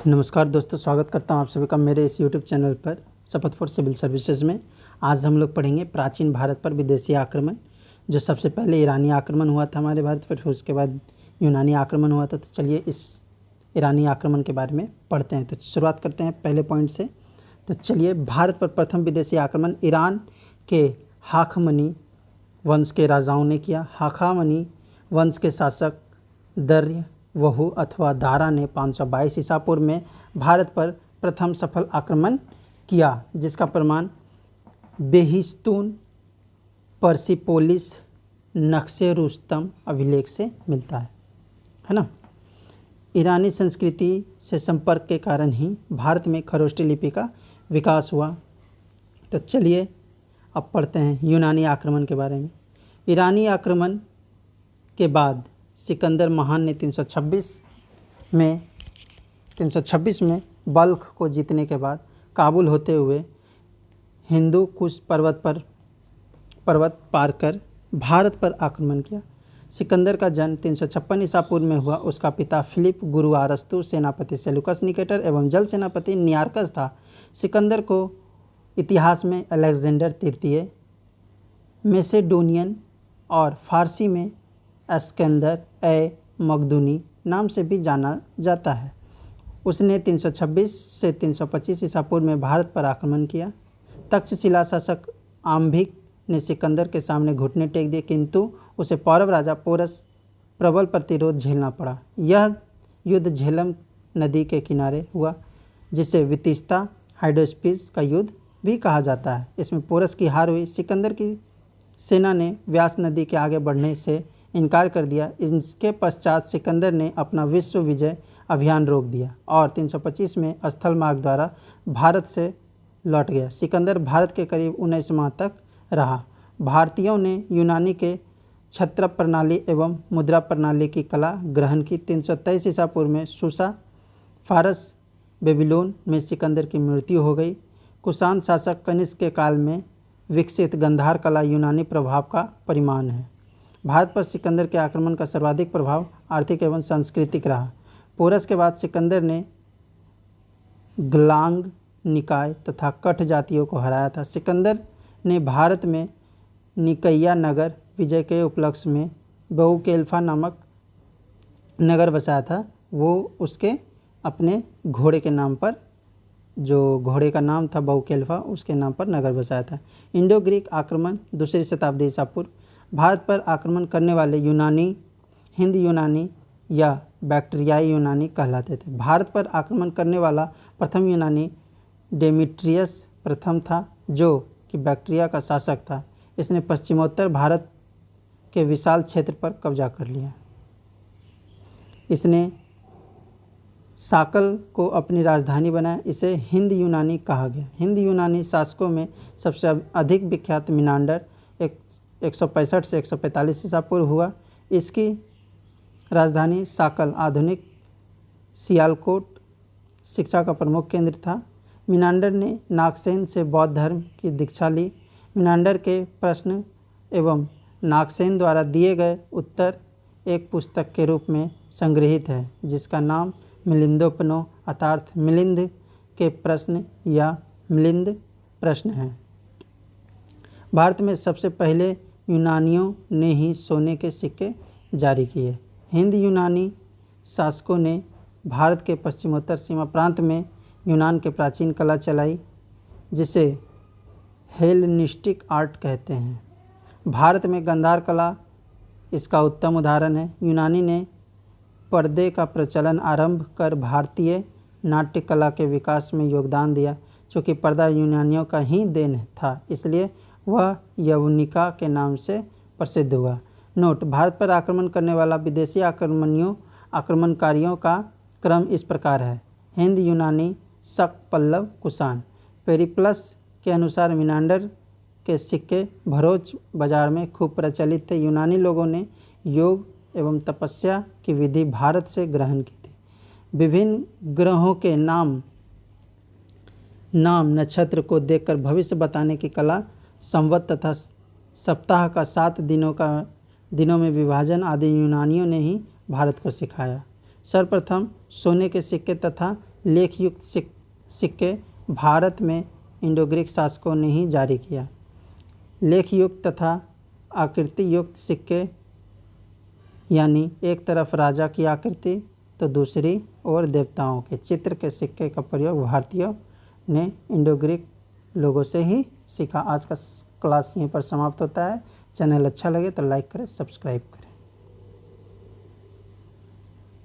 नमस्कार दोस्तों, स्वागत करता हूं आप सभी का मेरे इस यूट्यूब चैनल पर शपथ फॉर सिविल सर्विसेज में। आज हम लोग पढ़ेंगे प्राचीन भारत पर विदेशी आक्रमण। जो सबसे पहले ईरानी आक्रमण हुआ था हमारे भारत पर, फिर उसके बाद यूनानी आक्रमण हुआ था। तो चलिए इस ईरानी आक्रमण के बारे में पढ़ते हैं। तो शुरुआत करते हैं पहले पॉइंट से। तो चलिए, भारत पर प्रथम विदेशी आक्रमण ईरान के हाखमनी वंश के राजाओं ने किया। हाखामनी वंश के शासक दर्य वहु अथवा दारा ने 522 ईसा पूर्व में भारत पर प्रथम सफल आक्रमण किया, जिसका प्रमाण बेहिस्तून पर्सिपोलिस नक्शे रुस्तम अभिलेख से मिलता है ना। ईरानी संस्कृति से संपर्क के कारण ही भारत में खरोष्टी लिपि का विकास हुआ। तो चलिए अब पढ़ते हैं यूनानी आक्रमण के बारे में। ईरानी आक्रमण के बाद सिकंदर महान ने 326 में बल्ख को जीतने के बाद काबुल होते हुए हिंदू कुश पर्वत पार कर भारत पर आक्रमण किया। सिकंदर का जन्म 356 ईसा पूर्व में हुआ। उसका पिता फिलिप गुरु आरस्तु सेनापति सेलुकस निकेटर एवं जल सेनापति नियार्कस था। सिकंदर को इतिहास में अलेक्जेंडर तृतीय, मैसेडोनियन और फारसी में अस्कंदर ए मकदूनी नाम से भी जाना जाता है। उसने 326 से 325 ईसा पूर्व में भारत पर आक्रमण किया। तक्षशिला शासक आम्भिक ने सिकंदर के सामने घुटने टेक दिए, किंतु उसे पौरव राजा पोरस प्रबल प्रतिरोध झेलना पड़ा। यह युद्ध झेलम नदी के किनारे हुआ, जिसे वितिस्ता हाइड्रोस्पीस का युद्ध भी कहा जाता है। इसमें पोरस की हार हुई। सिकंदर की सेना ने व्यास नदी के आगे बढ़ने से इनकार कर दिया। इसके पश्चात सिकंदर ने अपना विश्व विजय अभियान रोक दिया और 325 में स्थल मार्ग द्वारा भारत से लौट गया। सिकंदर भारत के करीब 19 माह तक रहा। भारतीयों ने यूनानी के छत्र प्रणाली एवं मुद्रा प्रणाली की कला ग्रहण की। 323 ईसा पूर्व में सुसा फारस बेबीलोन में सिकंदर की मृत्यु हो गई। कुषाण शासक कनिष्क के काल में विकसित गंधार कला यूनानी प्रभाव का परिमाण है। भारत पर सिकंदर के आक्रमण का सर्वाधिक प्रभाव आर्थिक एवं सांस्कृतिक रहा। पोरस के बाद सिकंदर ने ग्लांग निकाय तथा कठ जातियों को हराया था। सिकंदर ने भारत में निकैया नगर विजय के उपलक्ष्य में बउकेल्फा नामक नगर बसाया था। वो उसके अपने घोड़े के नाम पर, जो घोड़े का नाम था बउकेल्फा, उसके नाम पर नगर बसाया था। इंडो ग्रीक आक्रमण 2री शताब्दी ईसा पूर्व। भारत पर आक्रमण करने वाले यूनानी हिंद यूनानी या बैक्टीरियाई यूनानी कहलाते थे। भारत पर आक्रमण करने वाला प्रथम यूनानी डेमिट्रियस प्रथम था, जो कि बैक्ट्रिया का शासक था। इसने पश्चिमोत्तर भारत के विशाल क्षेत्र पर कब्जा कर लिया। इसने साकल को अपनी राजधानी बनाया। इसे हिंद यूनानी कहा गया। हिंद यूनानी शासकों में सबसे अधिक विख्यात मिनांडर 165 से 145 ईसा पूर्व हुआ। इसकी राजधानी साकल, आधुनिक सियालकोट, शिक्षा का प्रमुख केंद्र था। मिनांडर ने नागसेन से बौद्ध धर्म की दीक्षा ली। मिनांडर के प्रश्न एवं नागसेन द्वारा दिए गए उत्तर एक पुस्तक के रूप में संग्रहित है, जिसका नाम मिलिंदोपनो अर्थात मिलिंद के प्रश्न या मिलिंद प्रश्न है। भारत में सबसे पहले यूनानियों ने ही सोने के सिक्के जारी किए। हिंद यूनानी शासकों ने भारत के पश्चिमोत्तर सीमा प्रांत में यूनान के प्राचीन कला चलाई, जिसे हेलेनिस्टिक आर्ट कहते हैं। भारत में गंधार कला इसका उत्तम उदाहरण है। यूनानी ने पर्दे का प्रचलन आरंभ कर भारतीय नाट्य कला के विकास में योगदान दिया। चूँकि पर्दा यूनानियों का ही देन था, इसलिए वह यवनिका के नाम से प्रसिद्ध हुआ। नोट: भारत पर आक्रमण करने वाला विदेशी आक्रमणकारियों का क्रम इस प्रकार है: हिंद यूनानी, शक, पल्लव, कुषाण। पेरिप्लस के अनुसार मिनांडर के सिक्के भरोच बाजार में खूब प्रचलित थे। यूनानी लोगों ने योग एवं तपस्या की विधि भारत से ग्रहण की थी। विभिन्न ग्रहों के नाम नक्षत्र को देखकर भविष्य बताने की कला, संवत तथा सप्ताह का 7 दिनों में विभाजन आदि यूनानियों ने ही भारत को सिखाया। सर्वप्रथम सोने के सिक्के तथा लेख युक्त सिक्के भारत में इंडो ग्रीक शासकों ने ही जारी किया। लेख युक्त तथा आकृति युक्त सिक्के यानी एक तरफ राजा की आकृति तो दूसरी ओर देवताओं के चित्र के सिक्के का प्रयोग भारतीयों ने इंडो ग्रीक लोगों से ही सीखा। आज का क्लास यहीं पर समाप्त होता है। चैनल अच्छा लगे तो लाइक करें, सब्सक्राइब करें।